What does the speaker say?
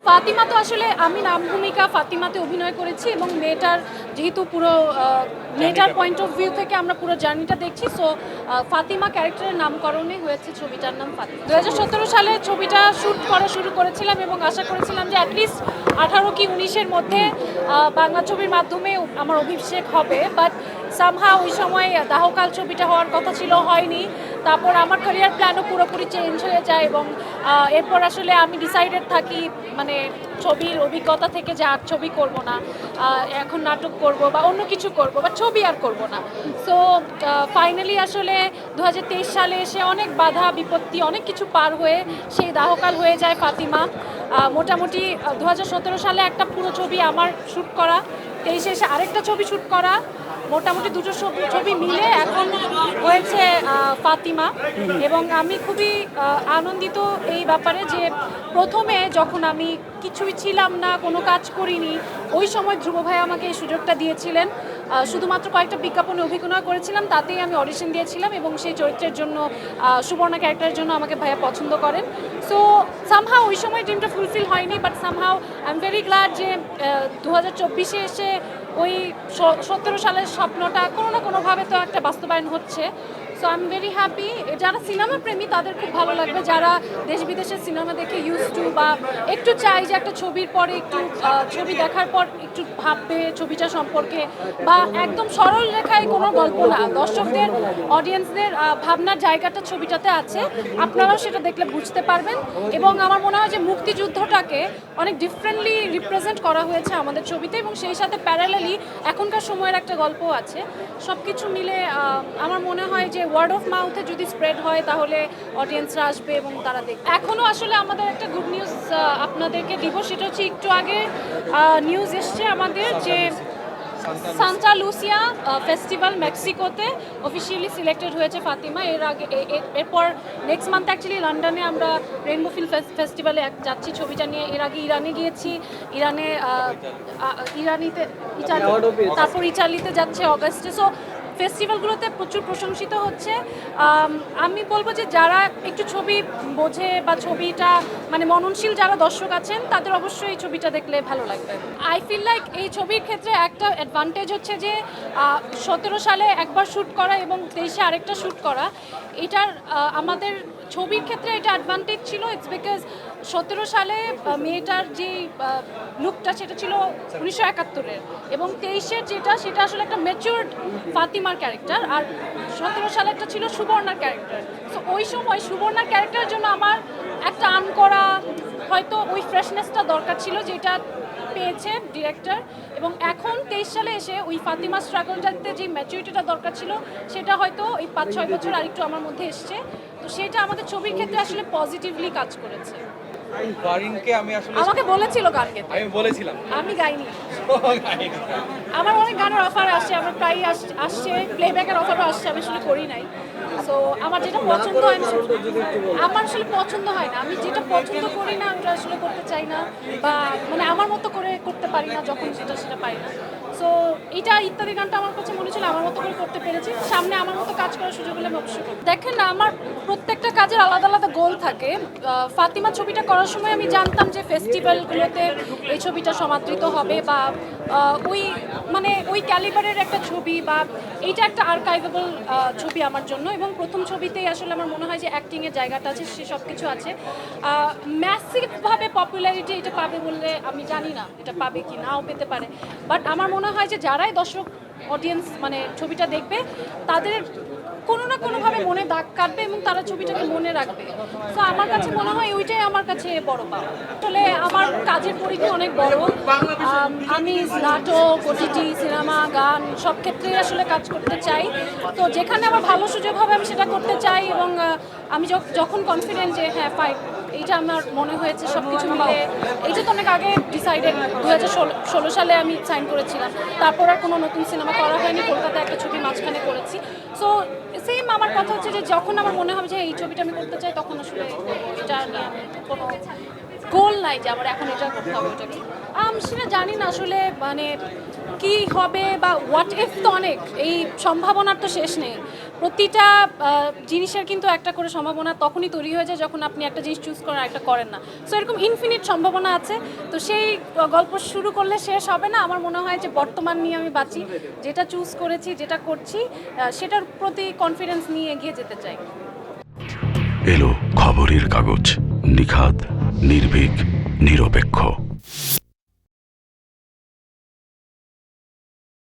ফাতিমা তো আসলে আমি নাম ভূমিকা ফাতিমাতে অভিনয় করেছি এবং মেয়েটার যেহেতু পুরো মেয়েটার পয়েন্ট অফ ভিউ থেকে আমরা পুরো জার্নিটা দেখছি। সো ফাতিমা ক্যারেক্টারের নামকরণে হয়েছে ছবিটার নাম ফাতিমা। 2017 সালে ছবিটা শ্যুট করা শুরু করেছিলাম এবং আশা করেছিলাম যে অ্যাটলিস্ট 18 কি 19-এর মধ্যে বাংলা ছবির মাধ্যমে আমার অভিষেক হবে। বাট সামহাও ওই সময় দাহকাল ছবিটা হওয়ার কথা ছিল, হয়নি। তারপর আমার ক্যারিয়ার প্ল্যানও পুরোপুরি চেঞ্জ হয়ে যায় এবং এরপর আসলে আমি ডিসাইডেড থাকি মানে ছবির অভিজ্ঞতা থেকে যে আর ছবি করব না, এখন নাটক করব বা অন্য কিছু করব বা ছবি আর করব না। সো ফাইনালি আসলে 2023 সালে এসে অনেক বাধা বিপত্তি অনেক কিছু পার হয়ে সেই দাহকাল হয়ে যায় ফাতিমা। মোটামুটি 2017 সালে একটা পুরো ছবি আমার শ্যুট করা, 23-এ এসে আরেকটা ছবি শ্যুট করা, মোটামুটি দুটো ছবি মিলে এখন হয়েছে ফাতিমা। এবং আমি খুবই আনন্দিত এই ব্যাপারে যে প্রথমে যখন আমি কিছুই ছিলাম না, কোনো কাজ করিনি, ওই সময় ধ্রুব ভাই আমাকে এই সুযোগটা দিয়েছিলেন। শুধুমাত্র কয়েকটা বিজ্ঞাপনে অভিনয় করেছিলাম, তাতেই আমি অডিশন দিয়েছিলাম এবং সেই চরিত্রের জন্য সুবর্ণা ক্যারেক্টারের জন্য আমাকে ভাইয়া পছন্দ করেন। সো সামহাও ওই সময় ড্রিমটা ফুলফিল হয়নি, but somehow I am very glad যে 2024-এ এসে ওই 17 সালের স্বপ্নটা কোনো না কোনোভাবে তো একটা বাস্তবায়ন হচ্ছে। So I am very happy. যারা সিনেমা প্রেমী তাদের খুব ভালো লাগবে, যারা দেশ বিদেশের সিনেমা দেখে ইউজ টু বা একটু চাই যে একটা ছবির পরে একটু ছবি দেখার পর একটু ভাববে ছবিটা সম্পর্কে, বা একদম সরল রেখায় কোনো গল্প না, দর্শকদের অডিয়েন্সদের ভাবনার জায়গাটা ছবিটাতে আছে, আপনারাও সেটা দেখলে বুঝতে পারবেন। এবং আমার মনে হয় যে মুক্তিযুদ্ধটাকে অনেক ডিফারেন্টলি রিপ্রেজেন্ট করা হয়েছে আমাদের ছবিতে এবং সেই সাথে প্যারালালি এখনকার সময়ের একটা গল্প আছে। সব কিছু মিলে আমার মনে হয় যে ওয়ার্ড অফ মাউথে যদি স্প্রেড হয় তাহলে অডিয়েন্সরা আসবে এবং তারা দেখবে। এখনও আসলে আমাদের একটা গুড নিউজ আপনাদেরকে দিব, সেটা হচ্ছে একটু আগে নিউজ এসছে আমাদের যে সান্তা লুসিয়া ফেস্টিভ্যাল মেক্সিকোতে অফিসিয়ালি সিলেক্টেড হয়েছে ফাতিমা। এর আগে এরপর নেক্সট মান্থ অ্যাকচুয়ালি লন্ডনে আমরা রেইনবো ফিল্ম ফেস্টিভ্যালে যাচ্ছি ছবিটা নিয়ে। এর আগে ইরানে গিয়েছি, ইরানিতে তারপর ইটালিতে যাচ্ছে অগাস্টে। সো ফেস্টিভ্যালগুলোতে প্রচুর প্রশংসিত হচ্ছে। আমি বলবো যে যারা একটু ছবি বোঝে বা ছবিটা মানে মননশীল যারা দর্শক আছেন তাদের অবশ্যই এই ছবিটা দেখলে ভালো লাগবে। আই ফিল লাইক এই ছবির ক্ষেত্রে একটা অ্যাডভান্টেজ হচ্ছে যে 17 সালে একবার শ্যুট করা এবং 23-এ আরেকটা শ্যুট করা, এটার আমাদের ছবির ক্ষেত্রে এটা অ্যাডভান্টেজ ছিল। ইটস বিকজ 17 সালে মেয়েটার যে লুকটা সেটা ছিল 1971-এর এবং 23-এর সেটা আসলে একটা ম্যাচিউরড ফাতিমার ক্যারেক্টার, আর 17 সালেরটা ছিল সুবর্ণার ক্যারেক্টার। সো ওই সময় সুবর্ণার ক্যারেক্টারের জন্য আমার একটা করা হয়তো ওই ফ্রেশনেসটা দরকার ছিল, যেটা পেয়েছে ডিরেক্টর। এবং এখন 23 সালে এসে ওই ফাতিমা স্ট্রাগলটাতে যে ম্যাচুরিটিটা দরকার ছিল সেটা হয়তো এই 5-6 বছর আরেকটু আমার মধ্যে এসছে। তো সেটা আমাদের ছবির ক্ষেত্রে আসলে পজিটিভলি কাজ করেছে। আমাকে বলেছিল গান গাইতে, আমি বলেছিলাম, আমি গাইনি। আমার অনেক গানের অফার আসছে, আমার প্রায় আসছে, প্লেব্যাকের অফারও আসছে, আমি আসলে করি নাই। সো আমার যেটা পছন্দ হয় আমার আসলে পছন্দ হয় না, আমি যেটা পছন্দ করি না ওটা আসলে করতে চাই না, বা মানে আমার মতো করে করতে পারি না, যখন সেটা পারি না। সো এটা ইত্যাদি গানটা আমার কাছে মনে ছিল আমার মতো করে করতে পেরেছি। সামনে আমার মতো কাজ করার সুযোগ হলে আমি অবশ্যই করব। দেখেন না, আমার প্রত্যেকটা কাজের আলাদা আলাদা গোল থাকে। ফাতিমা ছবিটা করার সময় আমি জানতাম যে ফেস্টিভ্যালগুলোতে এই ছবিটা সমাদৃত হবে, বা ওই ক্যালিবারের একটা ছবি, বা এইটা একটা আর্কাইভেবল ছবি আমার জন্য। এবং প্রথম ছবিতেই আসলে আমার মনে হয় যে অ্যাক্টিংয়ের জায়গাটা আছে, সে সব কিছু আছে। ম্যাসিভভাবে পপুলারিটি এটা পাবে বললে আমি জানি না, এটা পাবে কি নাও পেতে পারে। বাট আমার মনে হয় যে যারাই দর্শক অডিয়েন্স মানে ছবিটা দেখবে তাদের কোনো না কোনোভাবে মনে দাগ কাটবে এবং তারা ছবিটাকে মনে রাখবে। তো আমার কাছে মনে হয় ওইটাই আমার কাছে বড় পাওয়া। আসলে আমার কাজের পরিধি অনেক বড়, আমি নাটক, ওটিটি, সিনেমা, গান সব ক্ষেত্রেই আসলে কাজ করতে চাই। তো যেখানে আমার ভালো সুযোগ হবে আমি সেটা করতে চাই। এবং আমি যখন কনফিডেন্ট যে হ্যাঁ ফাইন, এইটা আমার মনে হয়েছে সব কিছু মিলে, এইটা তো অনেক আগে ডিসাইডেড, 2016 সালে আমি সাইন করেছিলাম। তারপর আর কোনো নতুন সিনেমা করা হয়নি, কলকাতায় একটা ছবি মাঝখানে করেছি। সো সেম আমার কথা হচ্ছে যে যখন আমার মনে হবে যে এই ছবিটা আমি করতে চাই, তখন আসলে এটা নিয়ে আমি কোনো গোল নাই যে আমার এখন এটা করতে হবে ওটা কি। সেটা জানি না আসলে, মানে কি হবে বা হোয়াট ইফ তো অনেক, এই সম্ভাবনার তো শেষ নেই। প্রতিটা জিনিসের কিন্তু একটা করে সম্ভাবনা তখনই তৈরি হয়ে যায় যখন আপনি একটা জিনিস চুজ করেন একটা করেন না। সো এরকম ইনফিনিট সম্ভাবনা আছে। তো সেই গল্প শুরু করলে শেষ হবে না। আমার মনে হয় যে বর্তমান নিয়ে আমি বাঁচি, যেটা চুজ করেছি যেটা করছি সেটার প্রতি কনফিডেন্স নিয়ে এগিয়ে যেতে চাই। এলো খবরের কাগজ, নিখাত, নির্ভীক, নিরপেক্ষ।